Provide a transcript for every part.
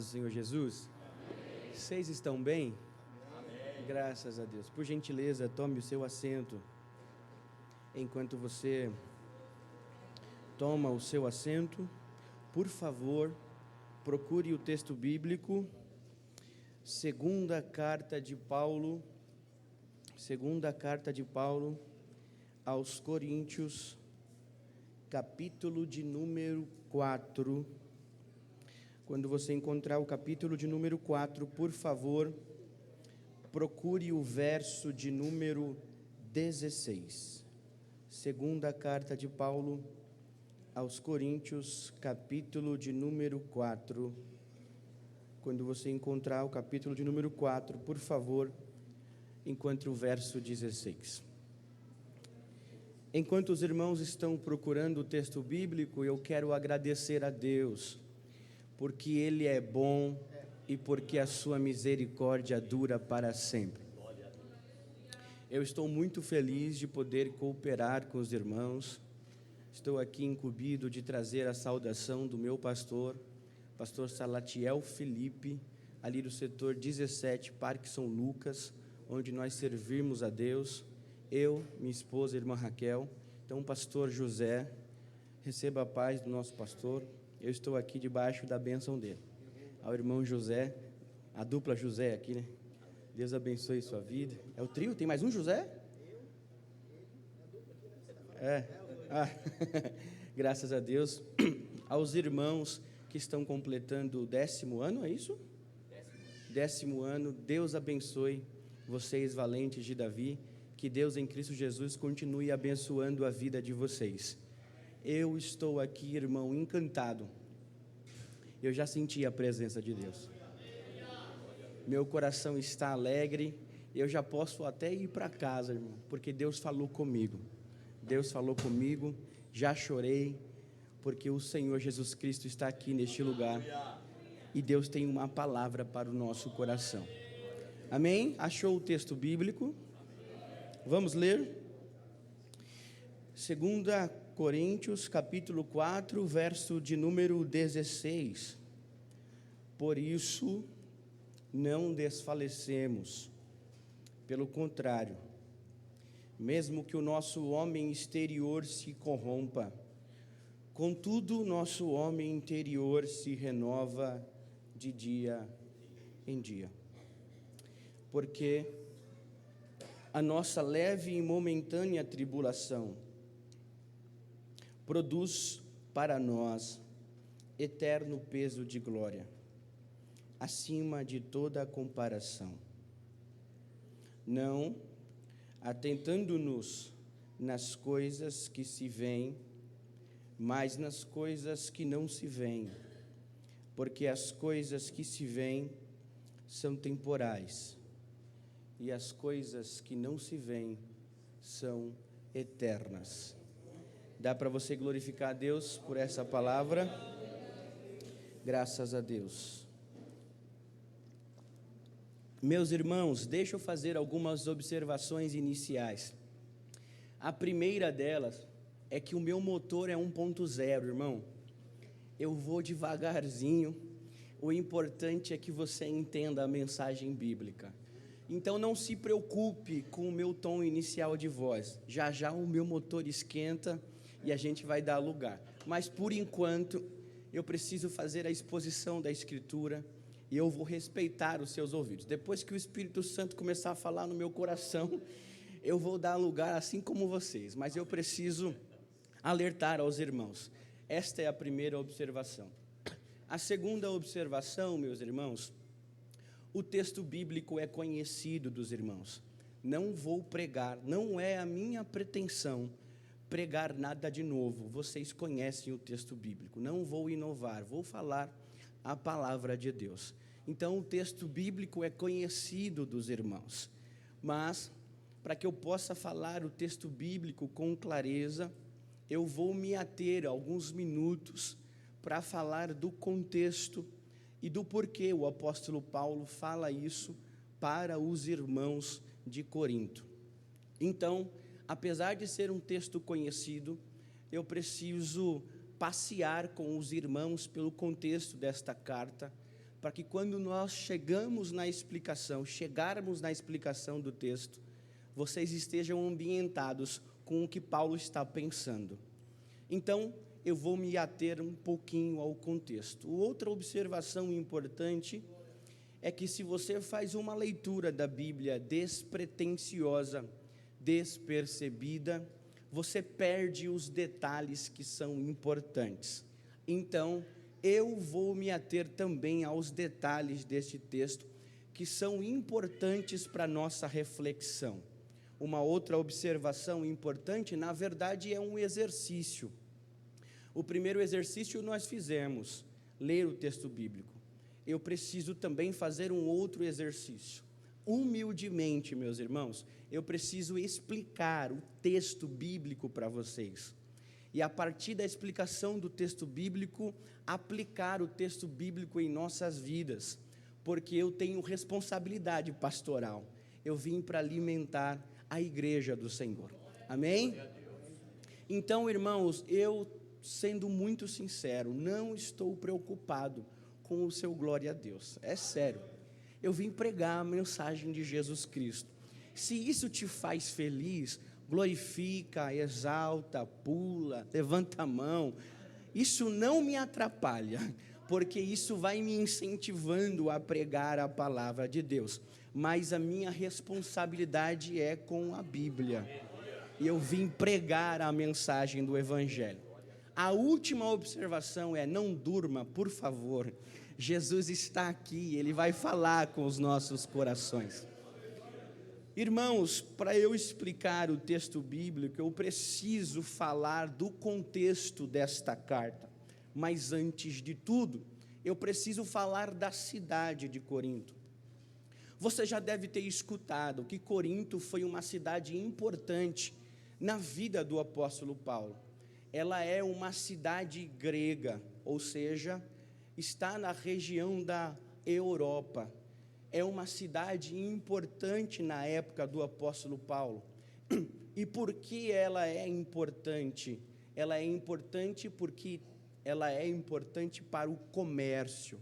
do Senhor Jesus? Amém. Vocês estão bem? Amém. Graças a Deus. Por gentileza, tome o seu assento. Enquanto você toma o seu assento, por favor, procure o texto bíblico, segunda carta de Paulo aos Coríntios, capítulo de número 4. Quando você encontrar o capítulo de número 4, por favor, procure o verso de número 16. Segunda carta de Paulo aos Coríntios, capítulo de número 4. Quando você encontrar o capítulo de número 4, por favor, encontre o verso 16. Enquanto os irmãos estão procurando o texto bíblico, eu quero agradecer a Deus, porque Ele é bom e porque a sua misericórdia dura para sempre. Eu estou muito feliz de poder cooperar com os irmãos. Estou aqui incumbido de trazer a saudação do meu pastor Salatiel Felipe, ali do setor 17, Parque São Lucas, onde nós servimos a Deus. Eu, minha esposa, irmã Raquel. Então, pastor José, receba a paz do nosso pastor. Eu estou aqui debaixo da bênção dele. Ao irmão José, a dupla José aqui, né? Deus abençoe sua vida. É o trio? Tem mais um José? Graças a Deus. Aos irmãos que estão completando o 10º ano, é isso? 10º ano. Deus abençoe vocês, valentes de Davi. Que Deus em Cristo Jesus continue abençoando a vida de vocês. Eu estou aqui, irmão, encantado. Eu já senti a presença de Deus. Meu coração está alegre. Eu já posso até ir para casa, irmão, porque Deus falou comigo. Deus falou comigo. Já chorei, porque o Senhor Jesus Cristo está aqui neste lugar. E Deus tem uma palavra para o nosso coração. Amém? Achou o texto bíblico? Vamos ler? 2 Coríntios, capítulo 4, verso de número 16. Por isso, não desfalecemos. Pelo contrário, mesmo que o nosso homem exterior se corrompa, contudo, nosso homem interior se renova de dia em dia. Porque a nossa leve e momentânea tribulação produz para nós eterno peso de glória, acima de toda comparação. Não atentando-nos nas coisas que se veem, mas nas coisas que não se veem, porque as coisas que se veem são temporais, e as coisas que não se veem são eternas. Dá para você glorificar a Deus por essa palavra? Graças a Deus. Meus irmãos, deixa eu fazer algumas observações iniciais. A primeira delas é que o meu motor é 1.0, irmão. Eu vou devagarzinho. O importante é que você entenda a mensagem bíblica. Então não se preocupe com o meu tom inicial de voz. Já já o meu motor esquenta e a gente vai dar lugar. Mas por enquanto eu preciso fazer a exposição da Escritura e eu vou respeitar os seus ouvidos. Depois que o Espírito Santo começar a falar no meu coração, eu vou dar lugar assim como vocês. Mas eu preciso alertar aos irmãos. Esta é a primeira observação. A segunda observação, meus irmãos, o texto bíblico é conhecido dos irmãos. Não vou pregar, não é a minha pretensão pregar nada de novo. Vocês conhecem o texto bíblico. Não vou inovar, vou falar a palavra de Deus. Então, o texto bíblico é conhecido dos irmãos. Mas, para que eu possa falar o texto bíblico com clareza, eu vou me ater alguns minutos para falar do contexto e do porquê o apóstolo Paulo fala isso para os irmãos de Corinto. Então, apesar de ser um texto conhecido, eu preciso passear com os irmãos pelo contexto desta carta, para que quando nós chegarmos na explicação do texto, vocês estejam ambientados com o que Paulo está pensando. Então, eu vou me ater um pouquinho ao contexto. Outra observação importante é que se você faz uma leitura da Bíblia despretensiosa, despercebida, você perde os detalhes que são importantes. Então, eu vou me ater também aos detalhes deste texto, que são importantes para a nossa reflexão. Uma outra observação importante, na verdade, é um exercício. O primeiro exercício nós fizemos, ler o texto bíblico. Eu preciso também fazer um outro exercício. Humildemente, meus irmãos, eu preciso explicar o texto bíblico para vocês. E a partir da explicação do texto bíblico, aplicar o texto bíblico em nossas vidas, porque eu tenho responsabilidade pastoral. Eu vim para alimentar a igreja do Senhor. Amém? Então, irmãos, eu, sendo muito sincero, não estou preocupado com o seu glória a Deus. É sério. Eu vim pregar a mensagem de Jesus Cristo. Se isso te faz feliz, glorifica, exalta, pula, levanta a mão. Isso não me atrapalha, porque isso vai me incentivando a pregar a palavra de Deus. Mas a minha responsabilidade é com a Bíblia. E eu vim pregar a mensagem do Evangelho. A última observação é: não durma, por favor. Jesus está aqui, Ele vai falar com os nossos corações. Irmãos, para eu explicar o texto bíblico, eu preciso falar do contexto desta carta. Mas antes de tudo, eu preciso falar da cidade de Corinto. Você já deve ter escutado que Corinto foi uma cidade importante na vida do apóstolo Paulo. Ela é uma cidade grega, ou seja, está na região da Europa. É uma cidade importante na época do apóstolo Paulo. E por que ela é importante? Ela é importante porque ela é importante para o comércio.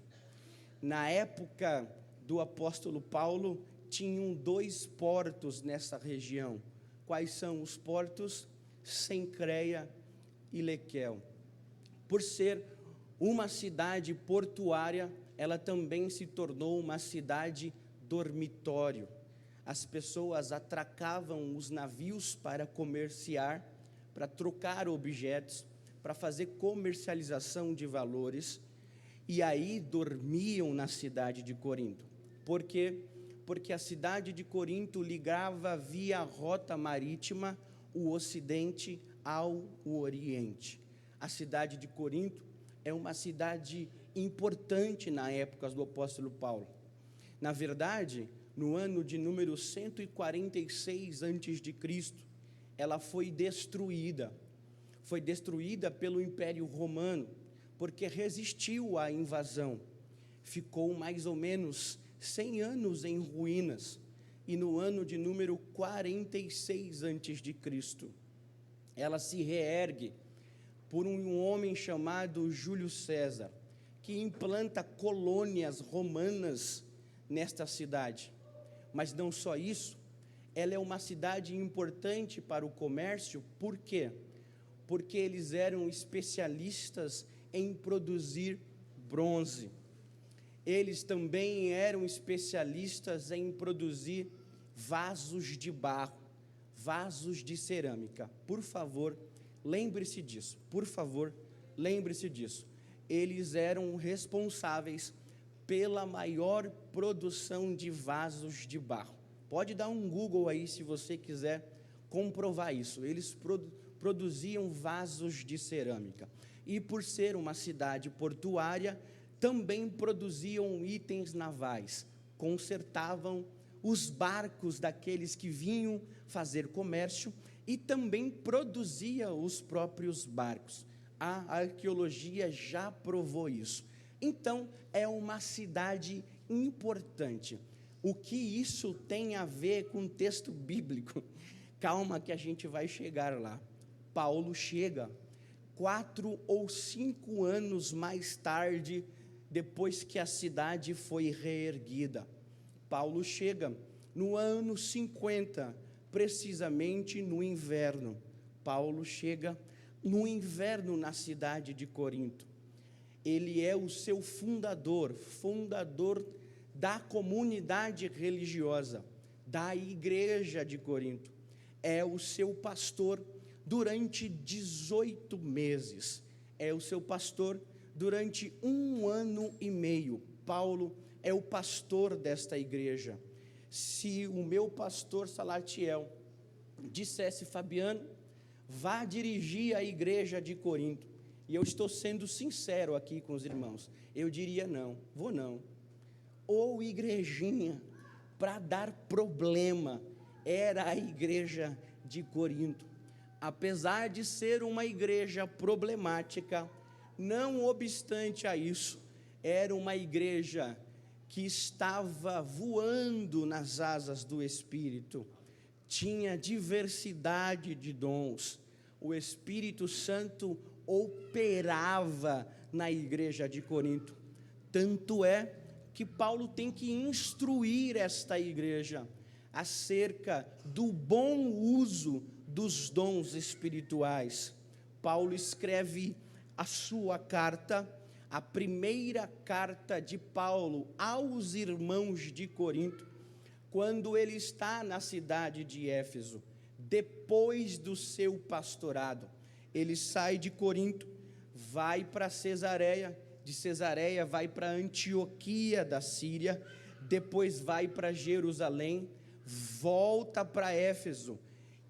Na época do apóstolo Paulo, tinham 2 portos nessa região. Quais são os portos? Cencreia e Lequel. Por ser uma cidade portuária, ela também se tornou uma cidade dormitório. As pessoas atracavam os navios para comerciar, para trocar objetos, para fazer comercialização de valores, e aí dormiam na cidade de Corinto. Por quê? Porque a cidade de Corinto ligava via rota marítima o Ocidente ao Oriente. A cidade de Corinto é uma cidade importante na época do apóstolo Paulo. Na verdade, no ano de número 146 a.C., ela foi destruída. Foi destruída pelo Império Romano, porque resistiu à invasão. Ficou mais ou menos 100 anos em ruínas, e no ano de número 46 a.C., ela se reergue por um homem chamado Júlio César, que implanta colônias romanas nesta cidade. Mas não só isso, ela é uma cidade importante para o comércio. Por quê? Porque eles eram especialistas em produzir bronze. Eles também eram especialistas em produzir vasos de barro, vasos de cerâmica. Por favor, lembre-se disso. Por favor, lembre-se disso. Eles eram responsáveis pela maior produção de vasos de barro. Pode dar um Google aí se você quiser comprovar isso. Eles produziam vasos de cerâmica. E por ser uma cidade portuária, também produziam itens navais, consertavam os barcos daqueles que vinham fazer comércio e também produzia os próprios barcos. A arqueologia já provou isso. Então, é uma cidade importante. O que isso tem a ver com o texto bíblico? Calma que a gente vai chegar lá. Paulo chega 4 ou 5 anos mais tarde depois que a cidade foi reerguida. Paulo chega no ano 50, precisamente no inverno. Paulo chega no inverno na cidade de Corinto. Ele é o seu fundador da comunidade religiosa, da igreja de Corinto. É o seu pastor durante 18 meses. É o seu pastor durante 1 ano e meio. Paulo é o pastor desta igreja. Se o meu pastor Salatiel dissesse: Fabiano, vá dirigir a igreja de Corinto, e eu estou sendo sincero aqui com os irmãos, eu diria: não, vou não. Ou igrejinha, para dar problema, era a igreja de Corinto. Apesar de ser uma igreja problemática, não obstante a isso, era uma igreja que estava voando nas asas do Espírito, tinha diversidade de dons, o Espírito Santo operava na igreja de Corinto. Tanto é que Paulo tem que instruir esta igreja acerca do bom uso dos dons espirituais. Paulo escreve a sua carta, a primeira carta de Paulo aos irmãos de Corinto, quando ele está na cidade de Éfeso, depois do seu pastorado. Ele sai de Corinto, vai para Cesareia, de Cesareia vai para Antioquia da Síria, depois vai para Jerusalém, volta para Éfeso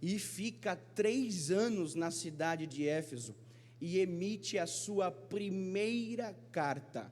e fica 3 anos na cidade de Éfeso e emite a sua primeira carta,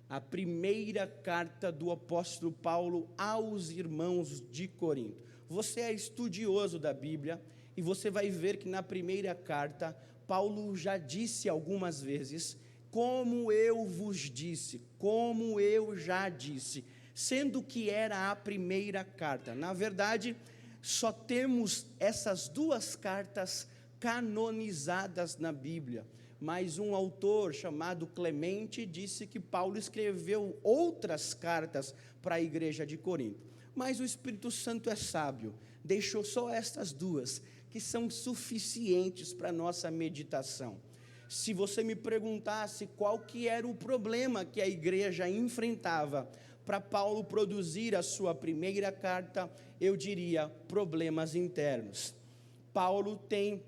a primeira carta do apóstolo Paulo aos irmãos de Corinto. Você é estudioso da Bíblia e você vai ver que na primeira carta Paulo já disse algumas vezes: como eu vos disse, como eu já disse, sendo que era a primeira carta. Na verdade, só temos essas 2 cartas canonizadas na Bíblia, mas um autor chamado Clemente disse que Paulo escreveu outras cartas para a igreja de Corinto, mas o Espírito Santo é sábio, deixou só estas 2, que são suficientes para a nossa meditação. Se você me perguntasse qual que era o problema que a igreja enfrentava para Paulo produzir a sua primeira carta, eu diria: problemas internos. Paulo tem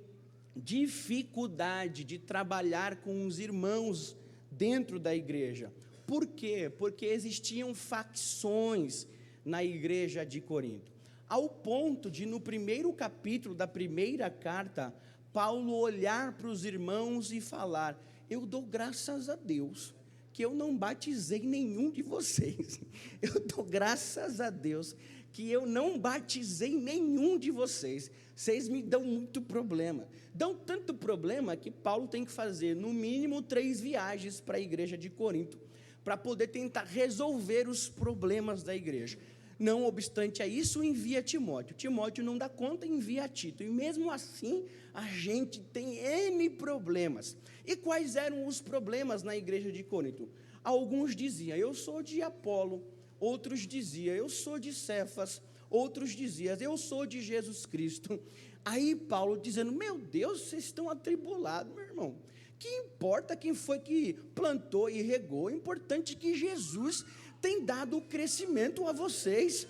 dificuldade de trabalhar com os irmãos dentro da igreja. Por quê? Porque existiam facções na igreja de Corinto, ao ponto de, no primeiro capítulo da primeira carta, Paulo olhar para os irmãos e falar: eu dou graças a Deus que eu não batizei nenhum de vocês. Eu dou graças a Deus que eu não batizei nenhum de vocês. Vocês me dão muito problema. Dão tanto problema que Paulo tem que fazer, no mínimo, 3 viagens para a igreja de Corinto, para poder tentar resolver os problemas da igreja. Não obstante a isso, envia Timóteo. Timóteo não dá conta, envia Tito. E mesmo assim, a gente tem N problemas. E quais eram os problemas na igreja de Corinto? Alguns diziam: eu sou de Apolo. Outros diziam: eu sou de Cefas. Outros diziam: eu sou de Jesus Cristo. Aí Paulo dizendo: meu Deus, vocês estão atribulados, meu irmão. Que importa quem foi que plantou e regou? O importante é que Jesus tem dado o crescimento a vocês.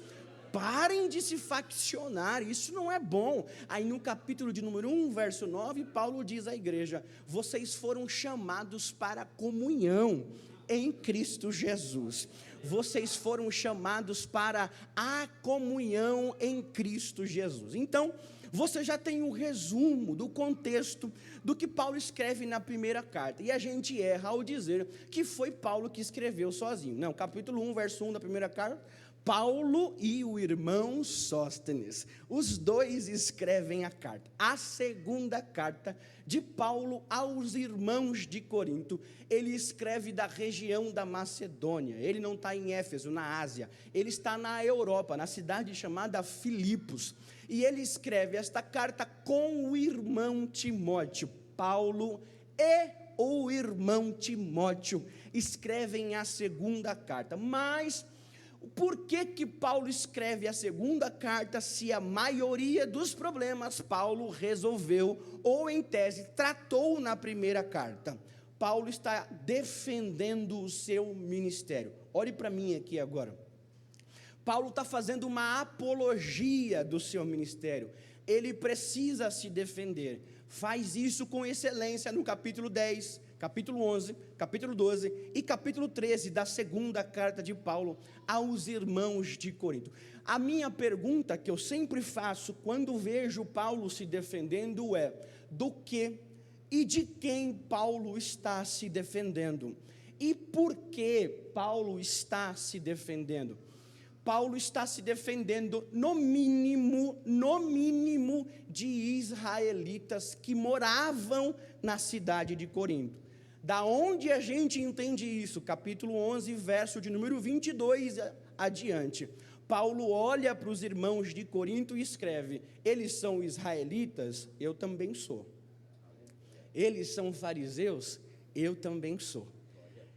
Parem de se faccionar, isso não é bom. Aí no capítulo de número 1, verso 9, Paulo diz à igreja: vocês foram chamados para a comunhão em Cristo Jesus. Vocês foram chamados para a comunhão em Cristo Jesus. Então, você já tem um resumo do contexto do que Paulo escreve na primeira carta. E a gente erra ao dizer que foi Paulo que escreveu sozinho. Não, capítulo 1, verso 1 da primeira carta: Paulo e o irmão Sóstenes, os 2 escrevem a carta. A segunda carta de Paulo aos irmãos de Corinto, ele escreve da região da Macedônia. Ele não está em Éfeso, na Ásia, ele está na Europa, na cidade chamada Filipos, e ele escreve esta carta com o irmão Timóteo. Paulo e o irmão Timóteo escrevem a segunda carta. Mas por que Paulo escreve a segunda carta se a maioria dos problemas Paulo resolveu, ou em tese tratou na primeira carta? Paulo está defendendo o seu ministério. Olhe para mim aqui agora. Paulo está fazendo uma apologia do seu ministério. Ele precisa se defender. Faz isso com excelência no capítulo 10, capítulo 11, capítulo 12 e capítulo 13 da segunda carta de Paulo aos irmãos de Corinto. A minha pergunta que eu sempre faço quando vejo Paulo se defendendo é: do que e de quem Paulo está se defendendo? E por que Paulo está se defendendo? Paulo está se defendendo, no mínimo, de israelitas que moravam na cidade de Corinto. Da onde a gente entende isso? Capítulo 11, verso de número 22 adiante. Paulo olha para os irmãos de Corinto e escreve: eles são israelitas? Eu também sou. Eles são fariseus? Eu também sou.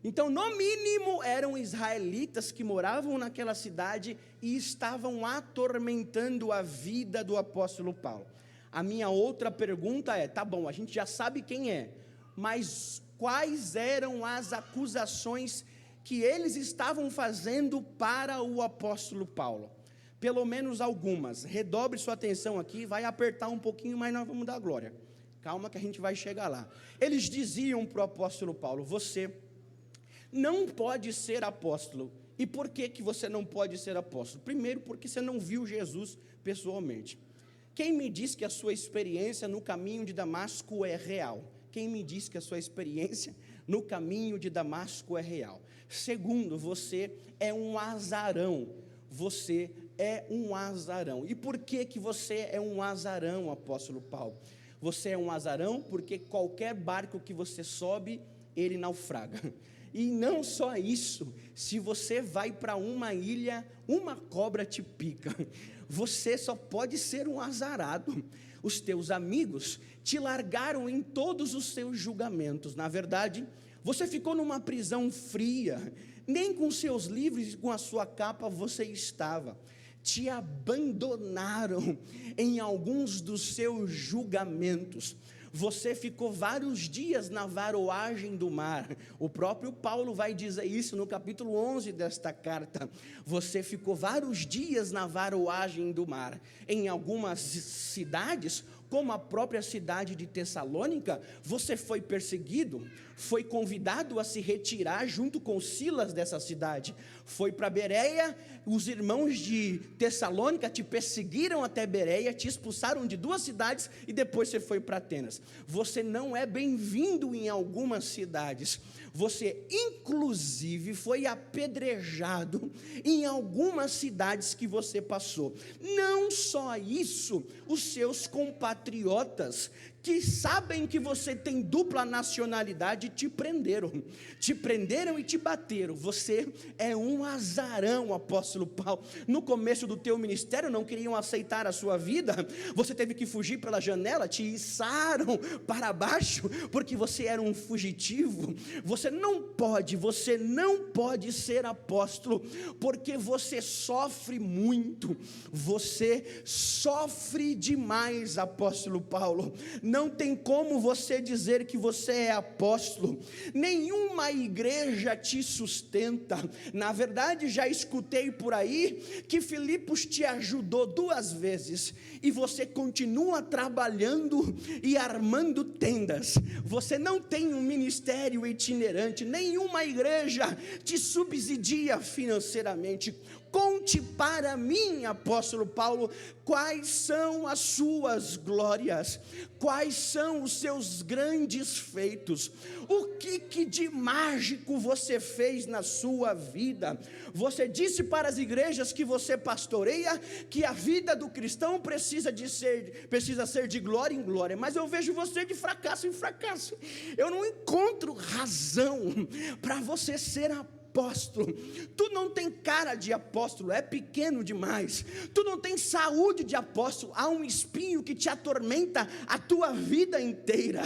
Então, no mínimo, eram israelitas que moravam naquela cidade e estavam atormentando a vida do apóstolo Paulo. A minha outra pergunta é: tá bom, a gente já sabe quem é, mas quais eram as acusações que eles estavam fazendo para o apóstolo Paulo? Pelo menos algumas. Redobre sua atenção aqui, vai apertar um pouquinho, mas nós vamos dar glória. Calma que a gente vai chegar lá. Eles diziam para o apóstolo Paulo: você não pode ser apóstolo. E por que você não pode ser apóstolo? Primeiro, porque você não viu Jesus pessoalmente. Quem me diz que a sua experiência no caminho de Damasco é real? Quem me diz que a sua experiência no caminho de Damasco é real? Segundo, você é um azarão. Você é um azarão. E por que você é um azarão, apóstolo Paulo? Você é um azarão porque qualquer barco que você sobe, ele naufraga. E não só isso, se você vai para uma ilha, uma cobra te pica. Você só pode ser um azarado. Os teus amigos te largaram em todos os seus julgamentos. Na verdade, você ficou numa prisão fria. Nem com seus livros e com a sua capa você estava. Te abandonaram em alguns dos seus julgamentos. Você ficou vários dias na varoagem do mar. O próprio Paulo vai dizer isso no capítulo 11 desta carta. Você ficou vários dias na varoagem do mar. Em algumas cidades, como a própria cidade de Tessalônica, você foi perseguido, foi convidado a se retirar junto com Silas dessa cidade. Foi para Bereia, os irmãos de Tessalônica te perseguiram até Bereia, te expulsaram de 2 cidades e depois você foi para Atenas. Você não é bem-vindo em algumas cidades. Você, inclusive, foi apedrejado em algumas cidades que você passou. Não só isso, os seus compatriotas, que sabem que você tem dupla nacionalidade, te prenderam e te bateram. Você é um azarão, apóstolo Paulo. No começo do teu ministério não queriam aceitar a sua vida, você teve que fugir pela janela, te içaram para baixo, porque você era um fugitivo. Você não pode ser apóstolo, porque você sofre muito, você sofre demais, apóstolo Paulo. Não tem como você dizer que você é apóstolo. Nenhuma igreja te sustenta. Na verdade, já escutei por aí que Filipos te ajudou 2 vezes e você continua trabalhando e armando tendas. Você não tem um ministério itinerante. Nenhuma igreja te subsidia financeiramente. Conte para mim, apóstolo Paulo, quais são as suas glórias, quais são os seus grandes feitos, o que de mágico você fez na sua vida. Você disse para as igrejas que você pastoreia que a vida do cristão precisa ser de glória em glória, mas eu vejo você de fracasso em fracasso. Eu não encontro razão para você ser apóstolo apóstolo, tu não tem cara de apóstolo, é pequeno demais, tu não tem saúde de apóstolo, há um espinho que te atormenta a tua vida inteira,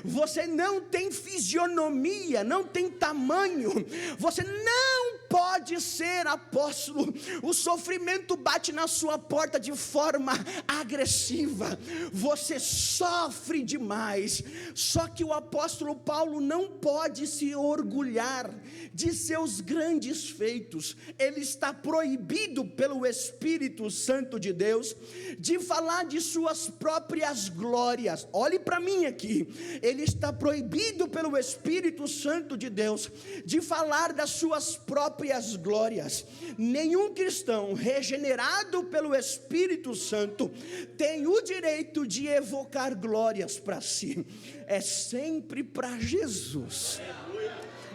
você não tem fisionomia, não tem tamanho, você não pode ser apóstolo, o sofrimento bate na sua porta de forma agressiva, você sofre demais. Só que o apóstolo Paulo não pode se orgulhar de seus grandes feitos, ele está proibido pelo Espírito Santo de Deus de falar de suas próprias glórias. Olhe para mim aqui, ele está proibido pelo Espírito Santo de Deus de falar das suas próprias glórias. Nenhum cristão regenerado pelo Espírito Santo tem o direito de evocar glórias para si, é sempre para Jesus.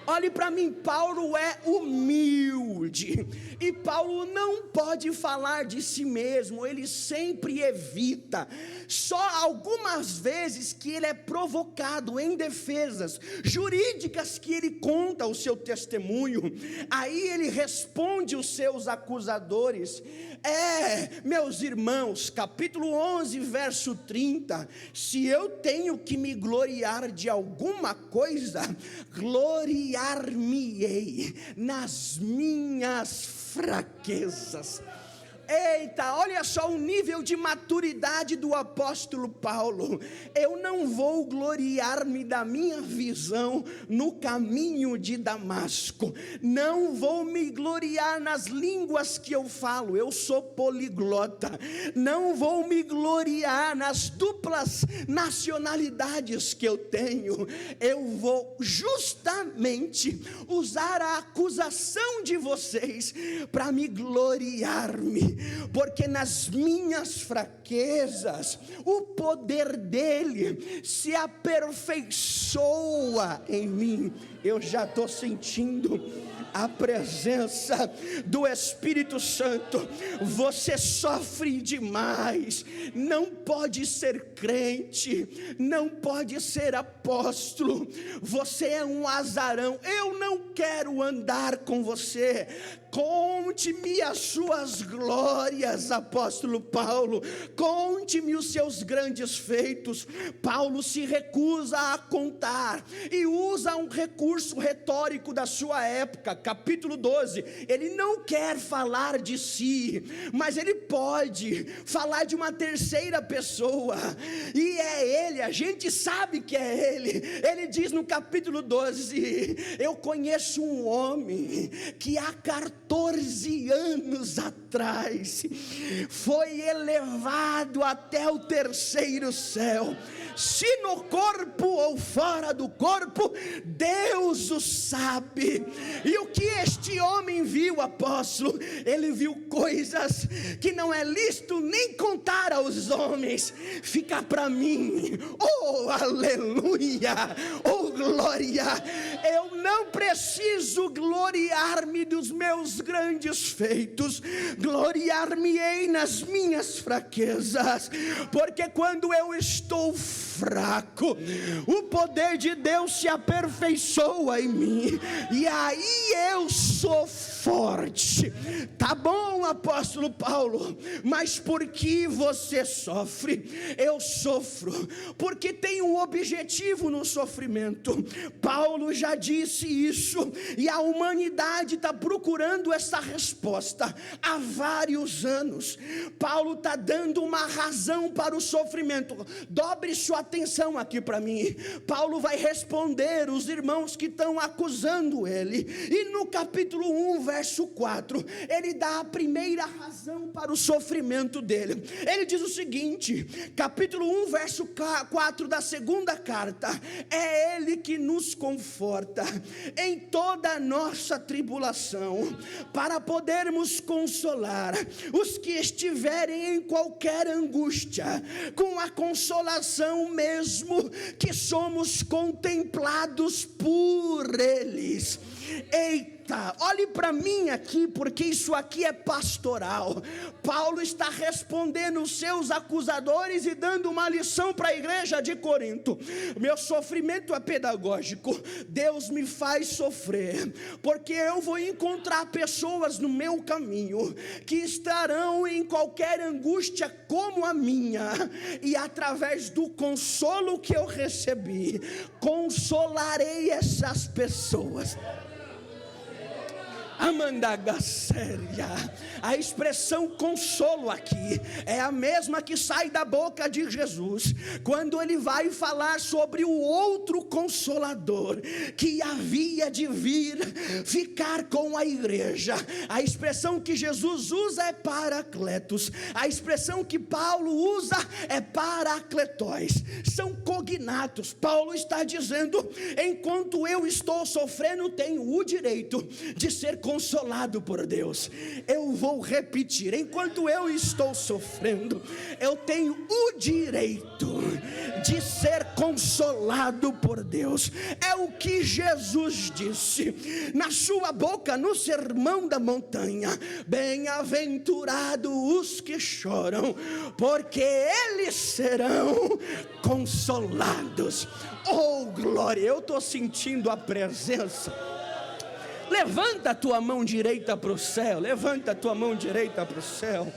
Olhe para mim, Paulo é humilde, e Paulo não pode falar de si mesmo, ele sempre evita, só algumas vezes que ele é provocado em defesas jurídicas que ele conta o seu testemunho, aí ele responde os seus acusadores. Meus irmãos, capítulo 11, verso 30, se eu tenho que me gloriar de alguma coisa, gloriar-me-ei nas minhas fraquezas. Eita, olha só o nível de maturidade do apóstolo Paulo. Eu não vou gloriar-me da minha visão no caminho de Damasco, não vou me gloriar nas línguas que eu falo, eu sou poliglota, não vou me gloriar nas duplas nacionalidades que eu tenho, eu vou justamente usar a acusação de vocês para me gloriar-me, porque nas minhas fraquezas o poder dele se aperfeiçoa em mim. Eu já estou sentindo a presença do Espírito Santo. Você sofre demais, não pode ser crente, não pode ser apóstolo, você é um azarão, eu não quero andar com você. Conte-me as suas glórias, apóstolo Paulo, conte-me os seus grandes feitos. Paulo se recusa a contar e usa um recurso retórico da sua época, capítulo 12, ele não quer falar de si, mas ele pode falar de uma terceira pessoa, e é ele, a gente sabe que é ele. Ele diz no capítulo 12, eu conheço um homem que há 14 anos atrás foi elevado até o terceiro céu, se no corpo ou fora do corpo, Deus o sabe. E o que este homem viu, apóstolo? Ele viu coisas que não é lícito nem contar aos homens. Fica para mim, oh aleluia, oh glória. Eu não preciso gloriar-me dos meus grandes feitos, gloriar-me-ei nas minhas fraquezas, porque quando eu estou fraco, o poder de Deus se aperfeiçoa em mim, e aí eu sou forte. Tá bom, apóstolo Paulo, mas por que você sofre? Eu sofro porque tem um objetivo no sofrimento. Paulo já disse isso, e a humanidade está procurando essa resposta há vários anos. Paulo está dando uma razão para o sofrimento. Dobre sua atenção aqui para mim. Paulo vai responder os irmãos que estão acusando ele, e no capítulo 1, verso 4, ele dá a primeira razão para o sofrimento dele. Ele diz o seguinte, capítulo 1, verso 4 da segunda carta: é ele que nos conforta em toda a nossa tribulação, para podermos consolar os que estiverem em qualquer angústia, com a consolação mesmo que somos contemplados por eles. Eita, escuta, olhe para mim aqui, porque isso aqui é pastoral. Paulo está respondendo os seus acusadores e dando uma lição para a igreja de Corinto. Meu sofrimento é pedagógico. Deus me faz sofrer, porque eu vou encontrar pessoas no meu caminho que estarão em qualquer angústia como a minha, e através do consolo que eu recebi, consolarei essas pessoas. Amandagaséria. A expressão consolo aqui é a mesma que sai da boca de Jesus quando ele vai falar sobre o outro consolador que havia de vir ficar com a igreja. A expressão que Jesus usa é paracletos, a expressão que Paulo usa é paracletóis, são cognatos. Paulo está dizendo: enquanto eu estou sofrendo, tenho o direito de ser consolado por Deus. Eu vou repetir: enquanto eu estou sofrendo, eu tenho o direito de ser consolado por Deus. É o que Jesus disse na sua boca no Sermão da Montanha: bem-aventurados os que choram, porque eles serão consolados. Oh glória, eu estou sentindo a presença. Levanta a tua mão direita para o céu, levanta a tua mão direita para o céu.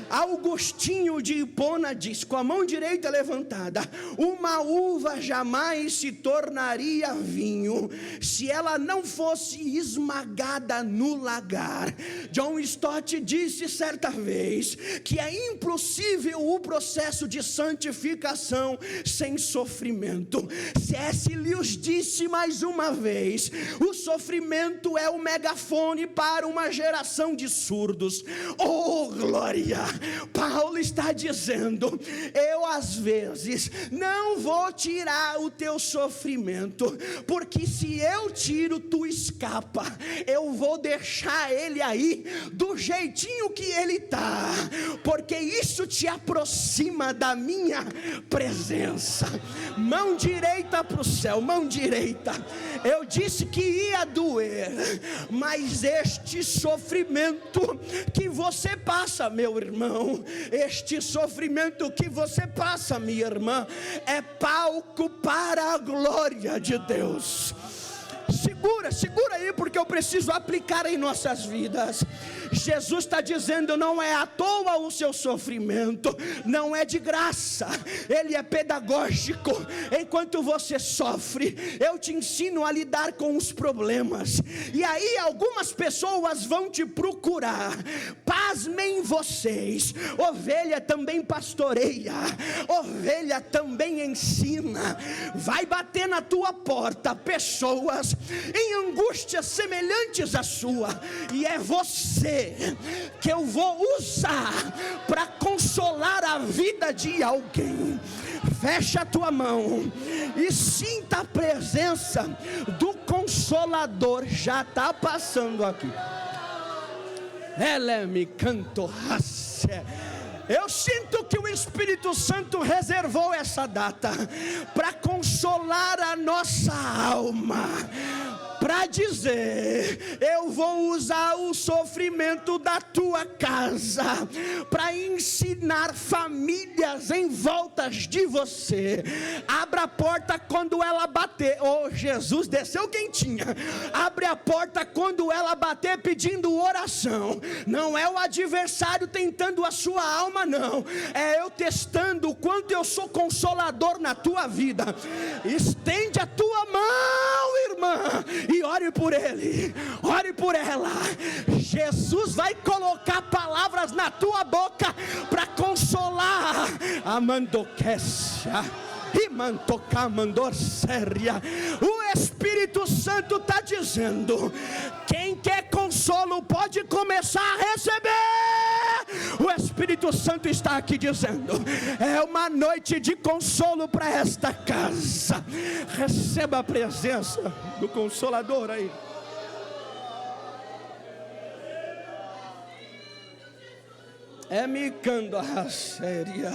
Augustinho de Hipona diz, com a mão direita levantada: uma uva jamais se tornaria vinho se ela não fosse esmagada no lagar. John Stott disse certa vez que é impossível o processo de santificação sem sofrimento. C.S. Lewis disse mais uma vez: o sofrimento é o megafone para uma geração de surdos. Oh glória! Paulo está dizendo: eu às vezes não vou tirar o teu sofrimento, porque se eu tiro, tu escapa. Eu vou deixar ele aí do jeitinho que ele está, porque isso te aproxima da minha presença. Mão direita para o céu, mão direita. Eu disse que ia doer, mas este sofrimento que você passa, meu irmão, este sofrimento que você passa, minha irmã, é palco para a glória de Deus. Segura aí, porque eu preciso aplicar em nossas vidas. Jesus está dizendo: não é à toa o seu sofrimento, não é de graça, ele é pedagógico. Enquanto você sofre, eu te ensino a lidar com os problemas, e aí algumas pessoas vão te procurar. Pasmem vocês, ovelha também pastoreia, ovelha também ensina. Vai bater na tua porta pessoas em angústias semelhantes à sua, e é você que eu vou usar para consolar a vida de alguém. Fecha a tua mão e sinta a presença do Consolador. Já está passando aqui. Ela me canto. Eu sinto que o Espírito Santo reservou essa data para consolar a nossa alma, para dizer: eu vou usar o sofrimento da tua casa para ensinar famílias em volta de você. Abra a porta quando ela bater. Oh, Jesus desceu quentinha. Abre a porta quando ela bater pedindo oração. Não é o adversário tentando a sua alma, não. É eu testando o quanto eu sou consolador na tua vida. Estende a tua mão, irmã, e ore por ele, ore por ela. Jesus vai colocar palavras na tua boca para consolar. Amandoquecia e mantocamandor séria. O Espírito Santo está dizendo: quem quer consolo pode começar a receber. O Espírito Santo está aqui dizendo: é uma noite de consolo para esta casa. Receba a presença do Consolador aí. É me cando a séria.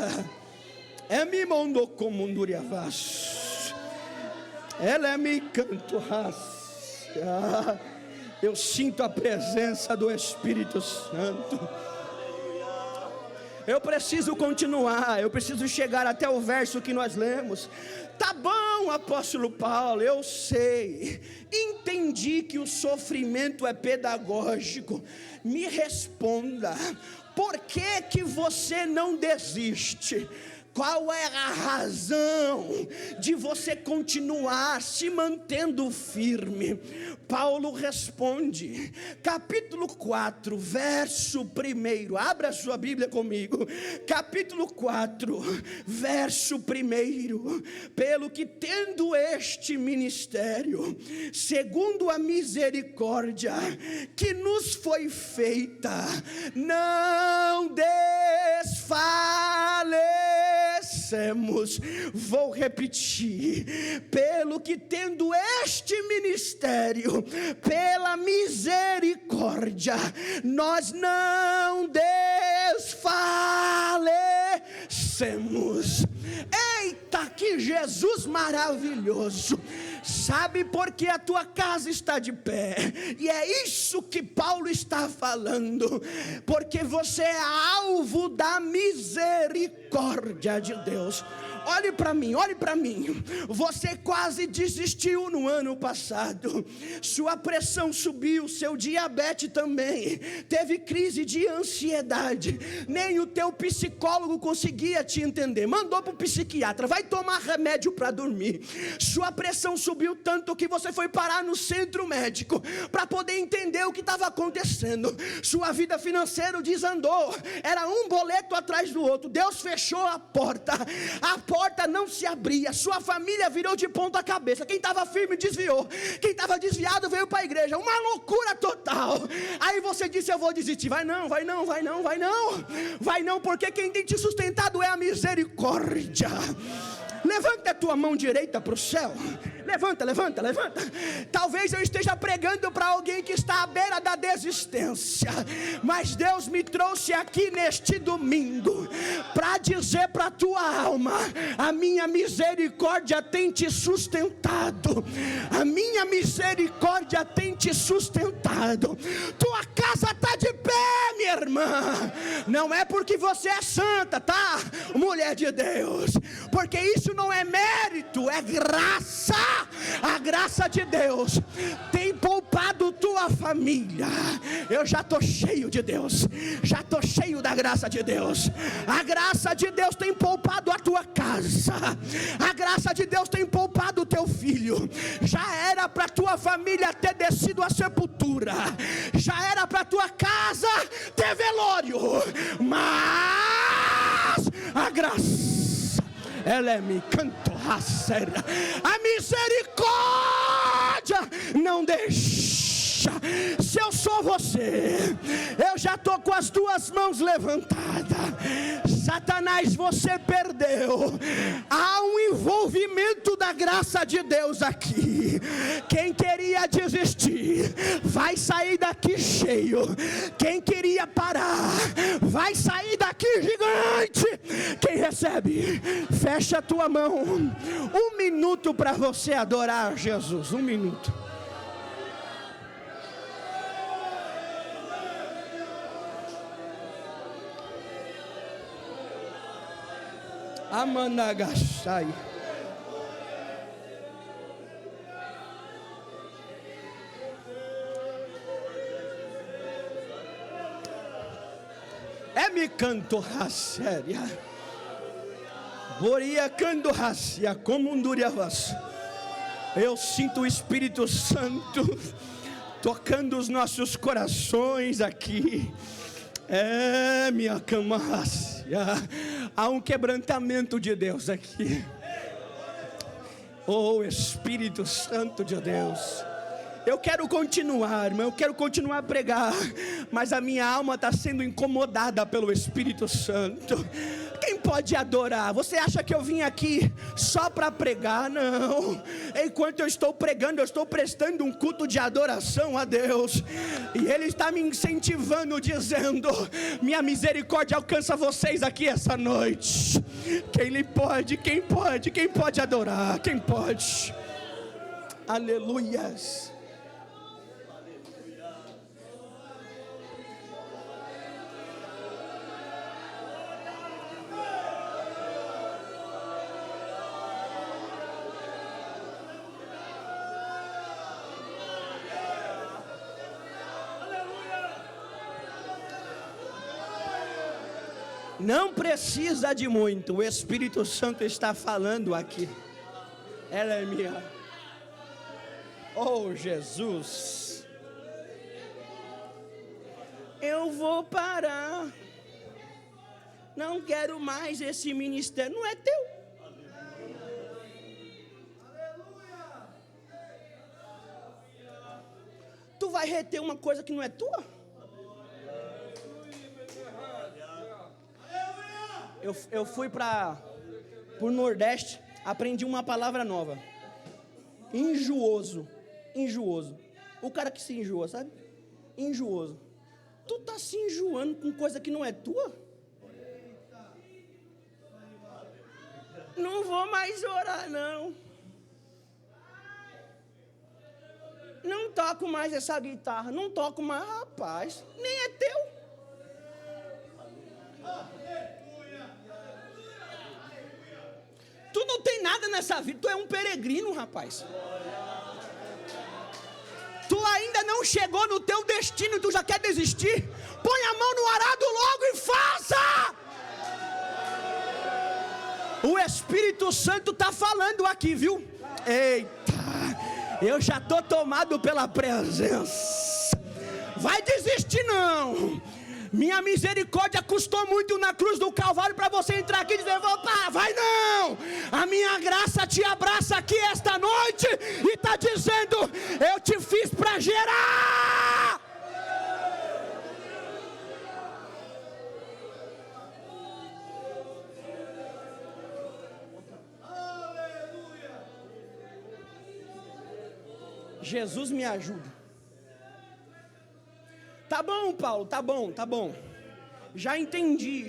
É me mandou como um duriavaz. Ela é me canto raça. Eu sinto a presença do Espírito Santo. Eu preciso continuar, eu preciso chegar até o verso que nós lemos. Tá bom, apóstolo Paulo, eu sei, entendi que o sofrimento é pedagógico. Me responda, por que você não desiste? Qual é a razão de você continuar se mantendo firme? Paulo responde, capítulo 4, verso 1, abra sua Bíblia comigo, capítulo 4, verso 1, pelo que tendo este ministério, segundo a misericórdia que nos foi feita, não desfalecemos. Vou repetir, pelo que tendo este ministério, pela misericórdia, nós não desfalecemos. Eita, que Jesus maravilhoso! Sabe por que a tua casa está de pé? E é isso que Paulo está falando, porque você é alvo da misericórdia de Deus. Olhe para mim, você quase desistiu no ano passado, sua pressão subiu, seu diabetes também, teve crise de ansiedade, nem o teu psicólogo conseguia te entender, mandou para o psiquiatra, vai tomar remédio para dormir, sua pressão subiu tanto que você foi parar no centro médico, para poder entender o que estava acontecendo, sua vida financeira desandou, era um boleto atrás do outro, Deus fechou a porta não se abria, sua família virou de ponta cabeça, quem estava firme desviou, quem estava desviado veio para a igreja, uma loucura total, aí você disse, eu vou desistir, vai não, porque quem tem te sustentado é a misericórdia. Levanta a tua mão direita para o céu. Levanta. Talvez eu esteja pregando para alguém que está à beira da desistência, mas Deus me trouxe aqui neste domingo para dizer para a tua alma: a minha misericórdia tem te sustentado. A minha misericórdia tem te sustentado. Tua casa está de pé, minha irmã. Não é porque você é santa, tá, mulher de Deus? Porque isso não é mérito, é graça. A graça de Deus tem poupado tua família. Eu já estou cheio de Deus, já estou cheio da graça de Deus. A graça de Deus tem poupado a tua casa, a graça de Deus tem poupado o teu filho. Já era para tua família ter descido à sepultura, já era para tua casa ter velório, mas a graça, ela me cantou a serra. A misericórdia não deixa. Se eu sou você, eu já estou com as duas mãos levantadas. Satanás, você perdeu. Há um envolvimento da graça de Deus aqui. Quem queria desistir vai sair daqui cheio. Quem queria parar vai sair daqui gigante. Quem recebe, fecha a tua mão. 1 minuto para você adorar Jesus. 1 minuto. Amanagasai. Me canto raséria. Boria canto racia como um duriavas. Eu sinto o Espírito Santo tocando os nossos corações aqui. Minha cama racia. Há um quebrantamento de Deus aqui. Oh, Espírito Santo de Deus. Eu quero continuar, irmão, eu quero continuar a pregar, mas a minha alma está sendo incomodada pelo Espírito Santo. Quem pode adorar? Você acha que eu vim aqui só para pregar? Não. Enquanto eu estou pregando, eu estou prestando um culto de adoração a Deus. E Ele está me incentivando, dizendo: minha misericórdia alcança vocês aqui essa noite. Quem pode adorar? Quem pode? Aleluias. Não precisa de muito, o Espírito Santo está falando aqui. Ela é minha. Oh, Jesus. Eu vou parar. Não quero mais esse ministério. Não é teu. Tu vai reter uma coisa que não é tua? Eu fui para o Nordeste, aprendi uma palavra nova. Enjooso. Enjooso. O cara que se enjoa, sabe? Enjooso. Tu tá se enjoando com coisa que não é tua? Não vou mais orar, não. Não toco mais essa guitarra. Não toco mais, rapaz. Nem é teu. Tu não tem nada nessa vida. Tu é um peregrino, rapaz. Tu ainda não chegou no teu destino e tu já quer desistir? Põe a mão no arado logo e faça! O Espírito Santo está falando aqui, viu? Eita, eu já estou tomado pela presença. Vai desistir não. Minha misericórdia custou muito na cruz do Calvário para você entrar aqui e dizer, opa, vai não. A minha graça te abraça aqui esta noite e está dizendo, eu te fiz para gerar. Jesus me ajuda. Tá bom, Paulo, tá bom. Já entendi.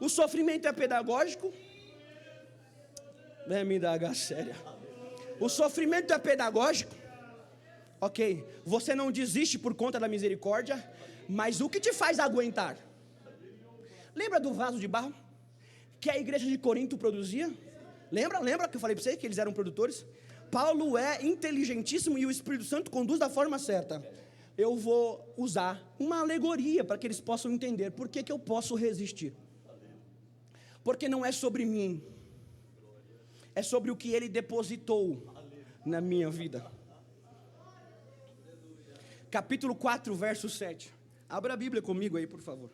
O sofrimento é pedagógico. Vem me dar a séria. O sofrimento é pedagógico. Ok, você não desiste por conta da misericórdia, mas o que te faz aguentar? Lembra do vaso de barro que a igreja de Corinto produzia? Lembra que eu falei para você que eles eram produtores? Paulo é inteligentíssimo e o Espírito Santo conduz da forma certa. Eu vou usar uma alegoria para que eles possam entender por que eu posso resistir. Porque não é sobre mim, é sobre o que ele depositou na minha vida. Capítulo 4, verso 7. Abra a Bíblia comigo aí, por favor.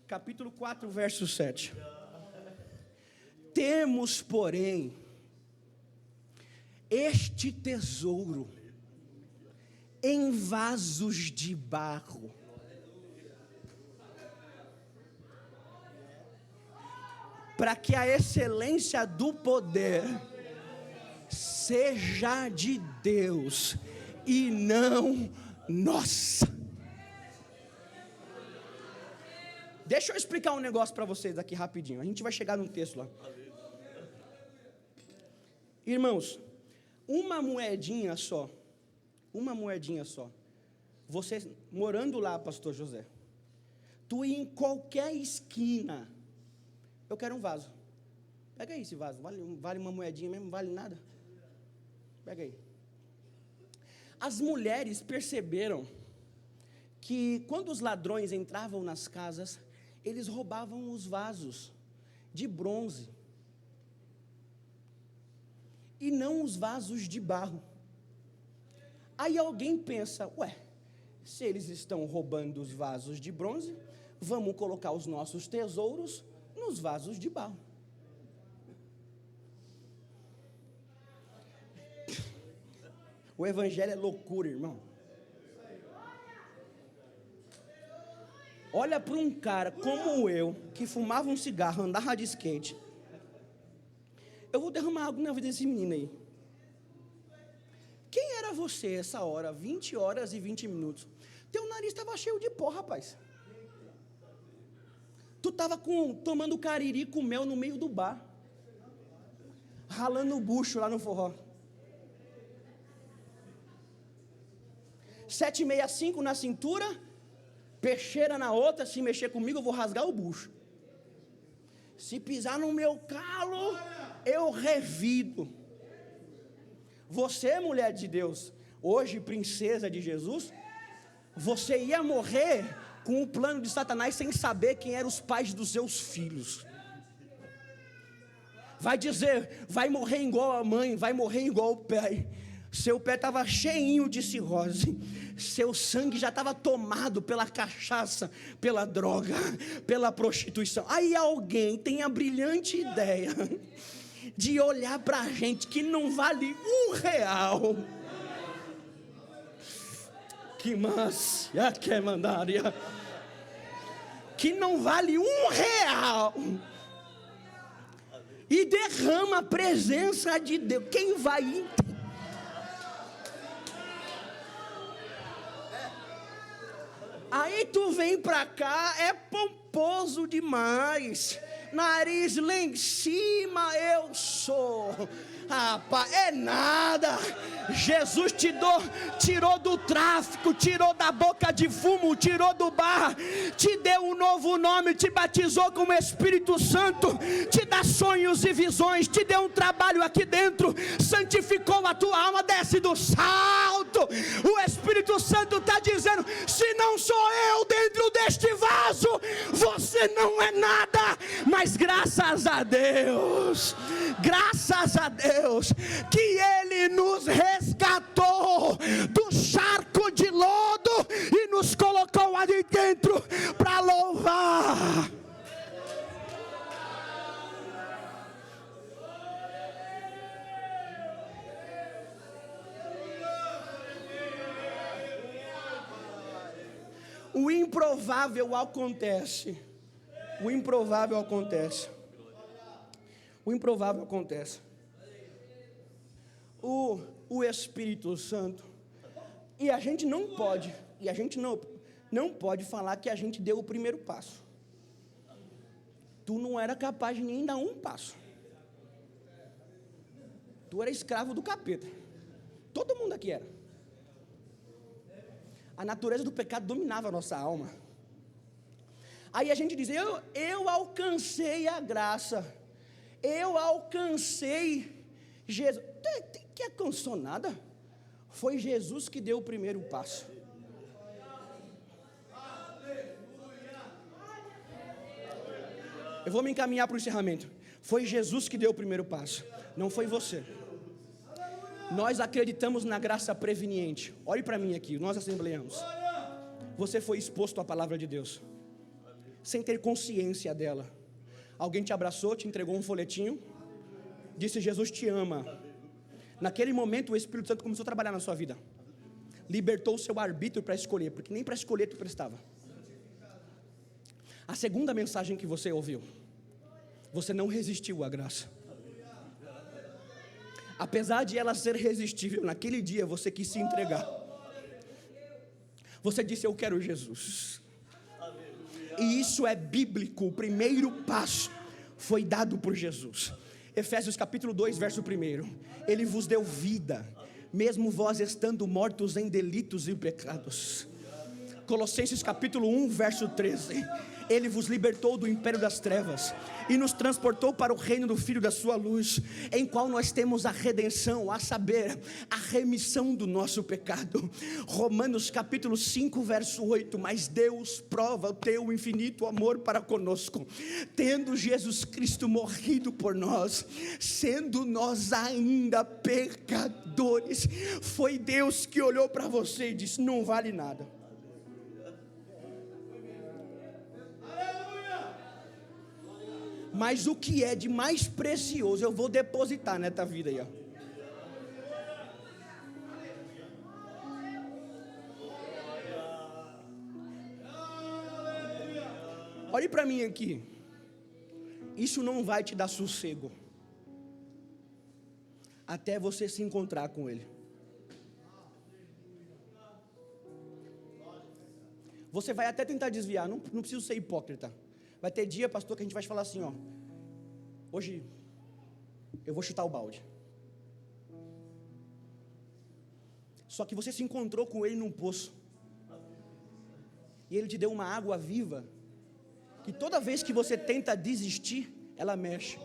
Capítulo 4, verso 7. Temos, porém, este tesouro em vasos de barro, para que a excelência do poder seja de Deus e não nossa. Deixa eu explicar um negócio para vocês aqui rapidinho. A gente vai chegar num texto lá. Irmãos, uma moedinha só. Você morando lá, pastor José, tu ir em qualquer esquina, eu quero um vaso. Pega aí esse vaso, vale uma moedinha mesmo, vale nada. Pega aí. As mulheres perceberam que quando os ladrões entravam nas casas, eles roubavam os vasos de bronze e não os vasos de barro. Aí alguém pensa, se eles estão roubando os vasos de bronze, vamos colocar os nossos tesouros nos vasos de barro. O evangelho é loucura, irmão. Olha para um cara como eu, que fumava um cigarro, andava de skate. Eu vou derramar algo na vida desse menino aí. Quem era você essa hora, 20 horas e 20 minutos? Teu nariz estava cheio de pó, rapaz. Tu estava tomando cariri com mel no meio do bar, ralando o bucho lá no forró. 765 na cintura, peixeira na outra. Se mexer comigo eu vou rasgar o bucho. Se pisar no meu calo, eu revido. Você, mulher de Deus, hoje princesa de Jesus, você ia morrer com o plano de Satanás sem saber quem eram os pais dos seus filhos. Vai dizer, vai morrer igual a mãe, vai morrer igual o pai. Seu pé estava cheinho de cirrose, seu sangue já estava tomado pela cachaça, pela droga, pela prostituição. Aí alguém tem a brilhante ideia de olhar para a gente que não vale R$1. Que massa, que mandaria, que não vale R$1. E derrama a presença de Deus. Quem vai entender? Aí tu vem pra cá, é pomposo demais. Nariz lá em cima eu sou. Rapaz, é nada. Jesus tirou do tráfico, tirou da boca de fumo, tirou do bar, te deu um novo nome, te batizou com o Espírito Santo, te dá sonhos e visões, te deu um trabalho aqui dentro, santificou a tua alma, desce do salto. O Espírito Santo está dizendo: se não sou eu dentro deste vaso, você não é nada. Mas graças a Deus que Ele nos resgatou do charco de lodo e nos colocou ali dentro para louvar. O improvável acontece. O improvável acontece. O improvável acontece. O Espírito Santo. E a gente não pode. E a gente não pode falar que a gente deu o primeiro passo. Tu não era capaz de nem dar um passo. Tu era escravo do capeta. Todo mundo aqui era. A natureza do pecado dominava a nossa alma. Aí a gente diz: eu alcancei a graça, eu alcancei Jesus. Que alcançou nada? Foi Jesus que deu o primeiro passo. Eu vou me encaminhar para o encerramento. Foi Jesus que deu o primeiro passo, não foi você. Nós acreditamos na graça preveniente. Olhe para mim aqui, nós assembleamos. Você foi exposto à palavra de Deus, sem ter consciência dela. Alguém te abraçou, te entregou um folhetinho, disse: Jesus te ama. Naquele momento o Espírito Santo começou a trabalhar na sua vida, libertou o seu arbítrio para escolher, porque nem para escolher tu prestava. A segunda mensagem que você ouviu, você não resistiu à graça. Apesar de ela ser resistível, naquele dia você quis se entregar. Você disse: eu quero Jesus. E isso é bíblico. O primeiro passo foi dado por Jesus. Efésios capítulo 2, verso 1. Ele vos deu vida, mesmo vós estando mortos em delitos e pecados. Colossenses capítulo 1, verso 13. Ele vos libertou do império das trevas e nos transportou para o reino do Filho da sua luz, em qual nós temos a redenção, a saber, a remissão do nosso pecado. Romanos capítulo 5, verso 8. Mas Deus prova o teu infinito amor para conosco, tendo Jesus Cristo morrido por nós, sendo nós ainda pecadores. Foi Deus que olhou para você e disse: não vale nada. Mas o que é de mais precioso eu vou depositar nessa vida aí, ó. Olhe para mim aqui. Isso não vai te dar sossego até você se encontrar com Ele. Você vai até tentar desviar, não preciso ser hipócrita. Vai ter dia, pastor, que a gente vai falar assim, ó: hoje eu vou chutar o balde. Só que você se encontrou com Ele num poço, e Ele te deu uma água viva, que toda vez que você tenta desistir, ela mexe.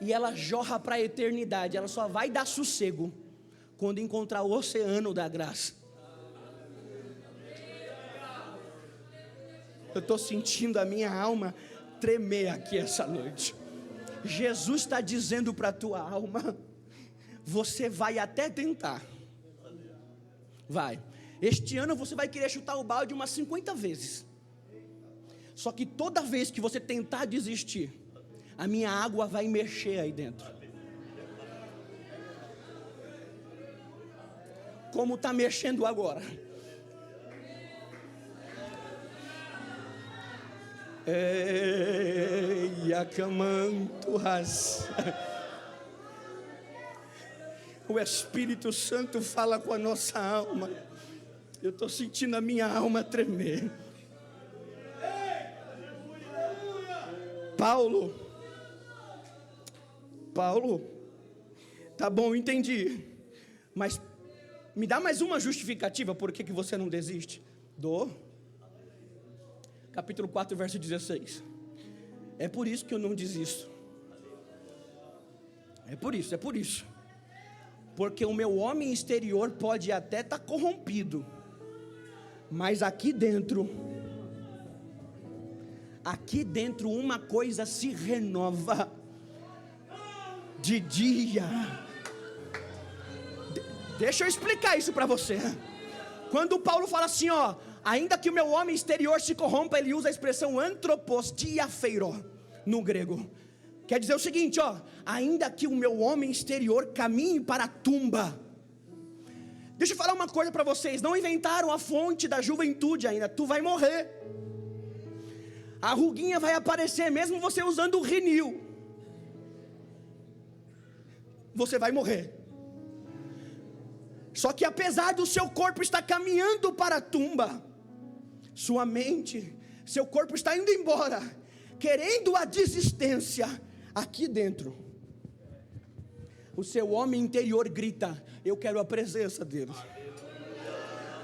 E ela jorra para a eternidade. Ela só vai dar sossego quando encontrar o oceano da graça. Eu estou sentindo a minha alma tremer aqui essa noite. Jesus está dizendo para a tua alma: você vai até tentar. Vai. Este ano você vai querer chutar o balde umas 50 vezes. Só que toda vez que você tentar desistir, a minha água vai mexer aí dentro. Como está mexendo agora. O Espírito Santo fala com a nossa alma. Eu estou sentindo a minha alma tremer. Paulo, tá bom, entendi. Mas me dá mais uma justificativa por que você não desiste. Capítulo 4, verso 16. É por isso que eu não desisto. É por isso. Porque o meu homem exterior pode até estar corrompido, mas aqui dentro uma coisa se renova de dia. Deixa eu explicar isso para você. Quando Paulo fala assim, ainda que o meu homem exterior se corrompa, ele usa a expressão antropos diafeiro no grego. Quer dizer o seguinte, ainda que o meu homem exterior caminhe para a tumba. Deixa eu falar uma coisa para vocês, não inventaram a fonte da juventude ainda, tu vai morrer. A ruguinha vai aparecer mesmo você usando o Renil. Você vai morrer. Só que apesar do seu corpo estar caminhando para a tumba, sua mente, seu corpo está indo embora, querendo a desistência. Aqui dentro, o seu homem interior grita: eu quero a presença dele.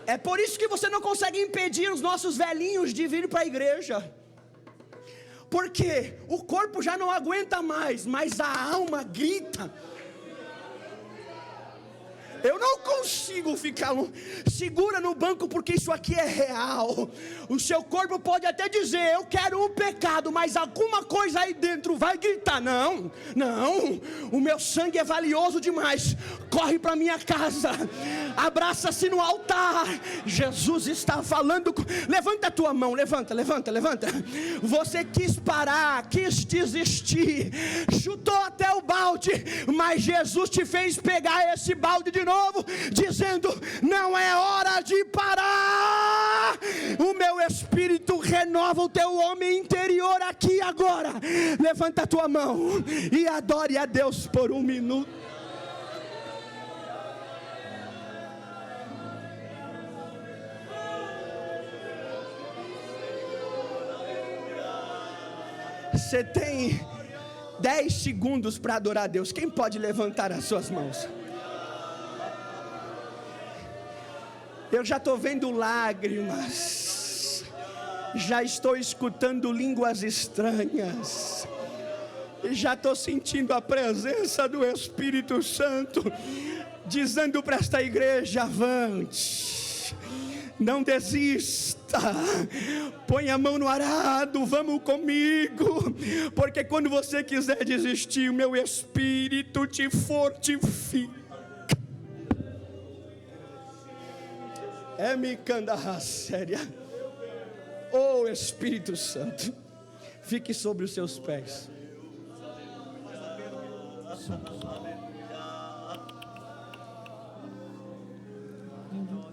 É por isso que você não consegue impedir os nossos velhinhos de vir para a igreja, porque o corpo já não aguenta mais, mas a alma grita. Eu não consigo ficar segura no banco, porque isso aqui é real. O seu corpo pode até dizer: eu quero o pecado, mas alguma coisa aí dentro vai gritar: não, o meu sangue é valioso demais. Corre para minha casa, abraça-se no altar. Jesus está falando. Levanta a tua mão, levanta. Você quis parar, quis desistir, chutou até o balde, mas Jesus te fez pegar esse balde de novo, dizendo: não é hora de parar. O meu Espírito renova o teu homem interior aqui agora. Levanta a tua mão e adore a Deus por um minuto. Você tem 10 segundos para adorar a Deus. Quem pode levantar as suas mãos? Eu já estou vendo lágrimas, já estou escutando línguas estranhas, já estou sentindo a presença do Espírito Santo, dizendo para esta igreja: avante, não desista, põe a mão no arado, vamos comigo, porque quando você quiser desistir, o meu Espírito te fortifica. Me candará séria. Oh Espírito Santo, fique sobre os seus pés.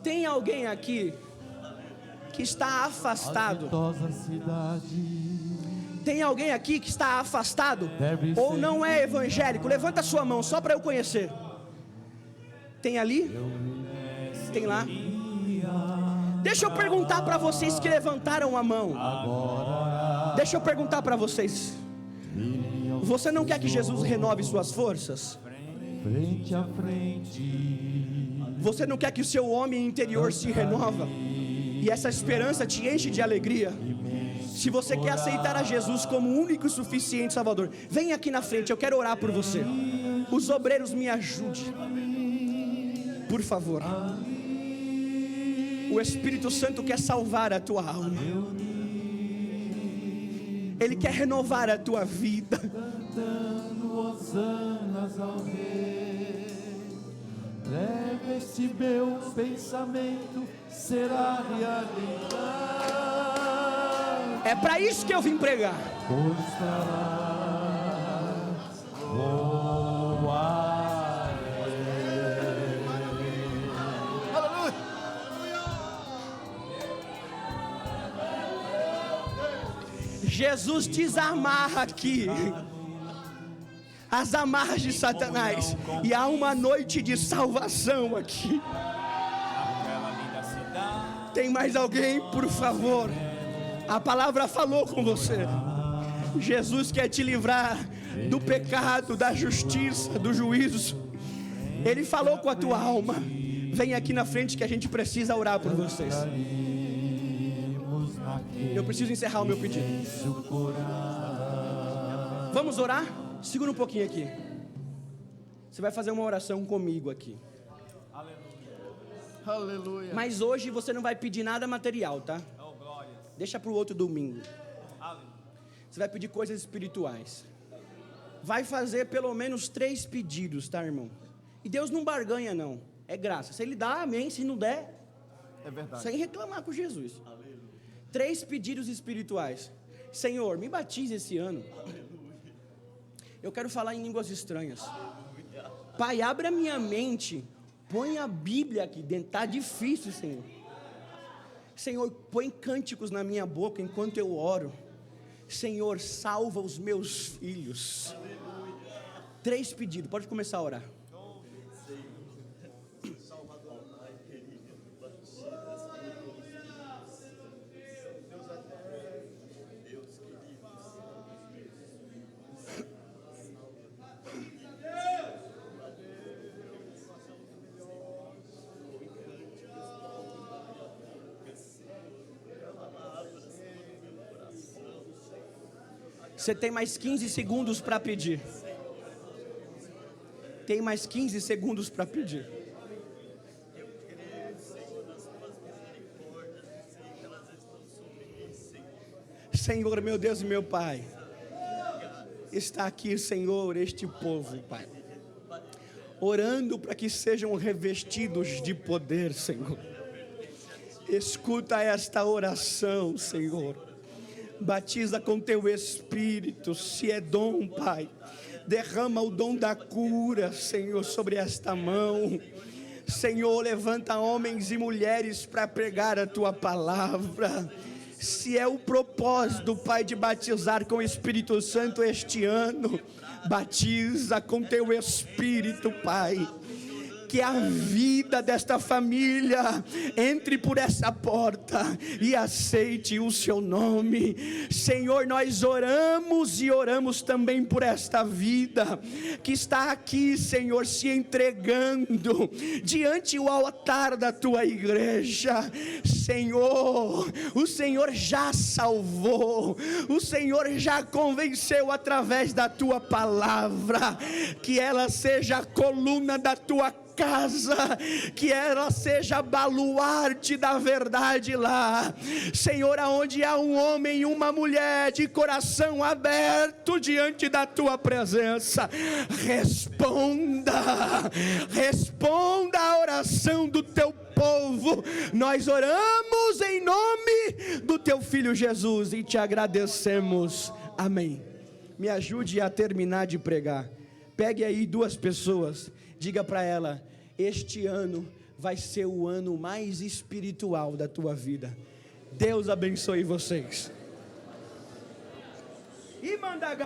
Tem alguém aqui que está afastado? Tem alguém aqui que está afastado ou não é evangélico? Levanta a sua mão só para eu conhecer. Tem ali? Tem lá? Deixa eu perguntar para vocês que levantaram a mão. Deixa eu perguntar para vocês. Você não quer que Jesus renove suas forças? Frente a frente. Você não quer que o seu homem interior se renova e essa esperança te enche de alegria? Se você quer aceitar a Jesus como único e suficiente Salvador, vem aqui na frente, eu quero orar por você. Os obreiros, me ajudem, por favor. O Espírito Santo quer salvar a tua alma. Ele quer renovar a tua vida. Cantando hosanas ao Rei, breve este meu pensamento será realidade. É para isso que eu vim pregar. Pois estará boa. Jesus desamarra aqui as amarras de Satanás, e há uma noite de salvação aqui. Tem mais alguém, por favor? A palavra falou com você. Jesus quer te livrar do pecado, da justiça, do juízo. Ele falou com a tua alma. Vem aqui na frente que a gente precisa orar por vocês. Eu preciso encerrar o meu pedido. Vamos orar? Segura um pouquinho aqui. Você vai fazer uma oração comigo aqui. Aleluia. Mas hoje você não vai pedir nada material, tá? Deixa para o outro domingo. Você vai pedir coisas espirituais. Vai fazer pelo menos 3 pedidos, tá, irmão? E Deus não barganha, não. É graça. Se Ele dá, amém. Se não der, É verdade. sem reclamar com Jesus. 3 pedidos espirituais. Senhor, me batize esse ano. Eu quero falar em línguas estranhas. Pai, abre a minha mente. Põe a Bíblia aqui dentro. Está difícil, Senhor. Senhor, põe cânticos na minha boca enquanto eu oro. Senhor, salva os meus filhos. 3 pedidos. Pode começar a orar. Você tem mais 15 segundos para pedir. Tem mais 15 segundos para pedir. Senhor, meu Deus e meu Pai, está aqui, Senhor, este povo, Pai, orando para que sejam revestidos de poder, Senhor. Escuta esta oração, Senhor. Batiza com teu Espírito, se é dom, Pai. Derrama o dom da cura, Senhor, sobre esta mão. Senhor, levanta homens e mulheres para pregar a tua palavra. Se é o propósito, Pai, de batizar com o Espírito Santo este ano, batiza com teu Espírito, Pai. Que a vida desta família entre por essa porta e aceite o seu nome. Senhor, nós oramos e oramos também por esta vida que está aqui, Senhor, se entregando diante o altar da tua igreja. Senhor, o Senhor já salvou, o Senhor já convenceu através da tua palavra, que ela seja a coluna da tua casa, que ela seja baluarte da verdade lá, Senhor, aonde há um homem e uma mulher de coração aberto diante da tua presença, responda a oração do teu povo. Nós oramos em nome do teu filho Jesus e te agradecemos, amém. Me ajude a terminar de pregar. Pegue aí 2 pessoas, diga para ela: este ano vai ser o ano mais espiritual da tua vida. Deus abençoe vocês. E manda